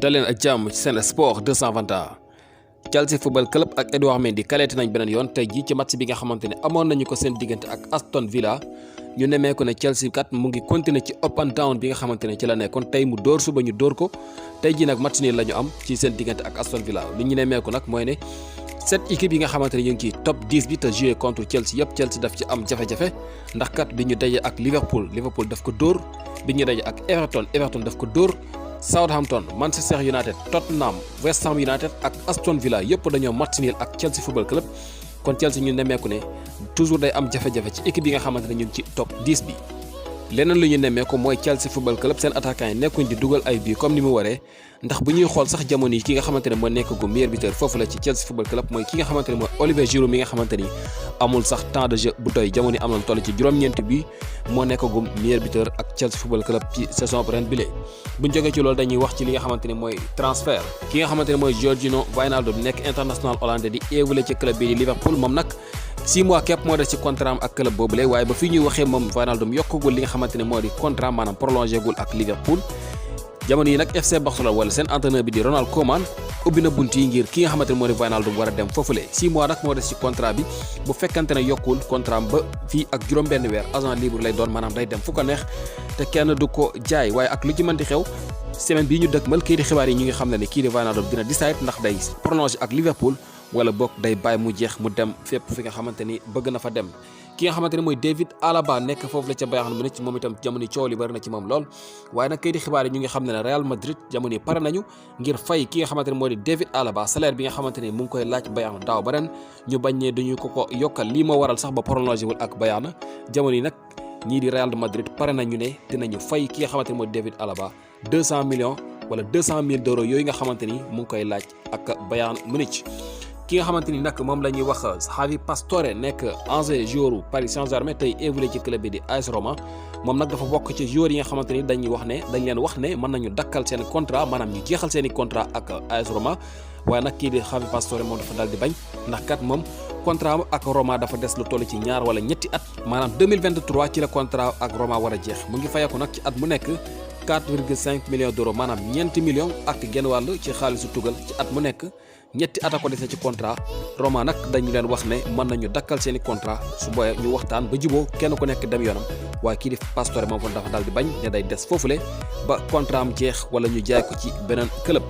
daleen ak jàmm ci Sen Sport 221 Chelsea Football Club ak Edouard Mendy kaleete nañ beneen yoon tey jii ci match bi nga xamante ne amoon nañu ko seen diggante ak Aston Villa ñu nemmeeku ne Chelsea kat mu ngi continuer ci up and down bi nga xamante ne ci la nekkoon tey mu dóor suba ñu dóor ko tey jii nag match nii la ñu am ci seen diggante ak Aston Villa li ñu nemmeeku nag mooy ne 7 équipes yi nga xamante ne ñu ngi ci top 10 bi te joué contre Chelsea yëpp Chelsea daf ci am jafe-jafe ndax kat bi ñu daje ak Liverpool daf ko dóor bi ñu daje ak Everton daf ko dóor Southampton, Manchester United, Tottenham, West Ham United ak Aston Villa yëpp dañoo match nul ak Chelsea Football Club kon Chelsea ñu nemmeeku ne toujours day am jafe-jafe ci équipe yi nga xamante ne ñu ngi ci top 10 bi. leneen lu ñu nemmeeku mooy Chelsea Football Club seen attaquant yi nekkuñ di dugal ay bii comme ni mu waree ndax bu ñuy xool sax jamono yi ki nga xamante ne moo nekk gu meilleur buteur foofu la ci Chelsea Football Club mooy ki nga xamante ne mooy Olivier Giroud mi nga xamante ni amul sax temps de jeu bu doy jamono yi am na toll ci juróom-ñeenti bi moo nekk gu meilleur buteur ak Chelsea Football Club ci saison ren bile. bu ñu jógee ci loolu dañuy wax ci li nga xamante ne mooy transfert ki nga xamante ne mooy Georginio Wijnaldum nekk international hollandais di évoluer ci club bi di Liverpool moom nag 6 mois képp moo des ci contrat am ak club boobule waaye ba fii ñuy waxee moom Wijnaldum yokkagul li nga xamante ne moo di contrat maanaam prolongé gul ak Liverpool jamono yi nag FC Barcelone wala seen entraîneur bi di Ronald Koeman ubbi na bunt yi ngir ki nga xamante ne moo di Wijnaldum war a dem foofule 6 mois nag moo des ci contrat bi bu fekkante ne yokkul contrat am ba fii ak juróom-benn weer agent libre lay doon maanaam day dem fu ko neex te kenn du ko jaay waaye ak lu ci mënti xew semaine bii ñu dëkkmal kii di xibaar yi ñu ngi xam ne kii di Wijnaldum dina decide ndax day prolongé ak Liverpool wala boog day bàyyi mu jeex mu dem fépp fi nga xamante ni bëgg na fa dem ki nga xamante ne mooy David Alaba nekk foofu la ca Bayern Munich moom itam jamono coow li bari na ci moom lool waaye nag kay di xibaar yi ñu ngi xam ne Real Madrid jamono pare nañu ngir fay ki nga xamante ne moo di David Alaba salaire bi nga xamante ne mu ngi koy laaj Bayern daaw ba ren ñu bañ ne duñu ko yokkal lii moo waral sax ba prolongé wul ak Bayern jamono yi nag ñii di Real Madrid pare nañu ne dinañu fay ki nga xamante ne moo di David Alaba 200 millions wala 200 000 € yooyu nga xamante ni mu ngi koy laaj ak Bayern Munich. ki nga xamante ni nag moom la ñuy wax Javi Pastore nekk ancien joueur Paris Saint-Germain tey évolué ci club bi di AS Roma moom nag dafa bokk ci joueurs yi nga xamante ni dañ leen wax ne mën nañu dakkal seen contrat maanaam ñu jeexal seen i contrat ak AS Roma waaye nag kii di Javi Pastore moom dafa dal di bañ ndax kat moom contrat ak Roma dafa des lu toll ci ñaar wala ñetti at maanaam 2023 ci la contrat ak Roma war a jeex mu ngi fayeeku nag ci at mu nekk 4,5 millions d'euros maanaam ñeenti millions ak genn wàll ci xaalisu tugal ci at mu nekk ñetti at a ko dese ci contrat Roma nag dañu leen wax ne mën nañu dakkal seeni contrat su booyee ñu waxtaan ba juboo kenn ku nekk dem yoonam waaye kii di Pastore moom dafa daal di bañ ne day des foofule ba contrat am jeex wala ñu jaay ko ci beneen club.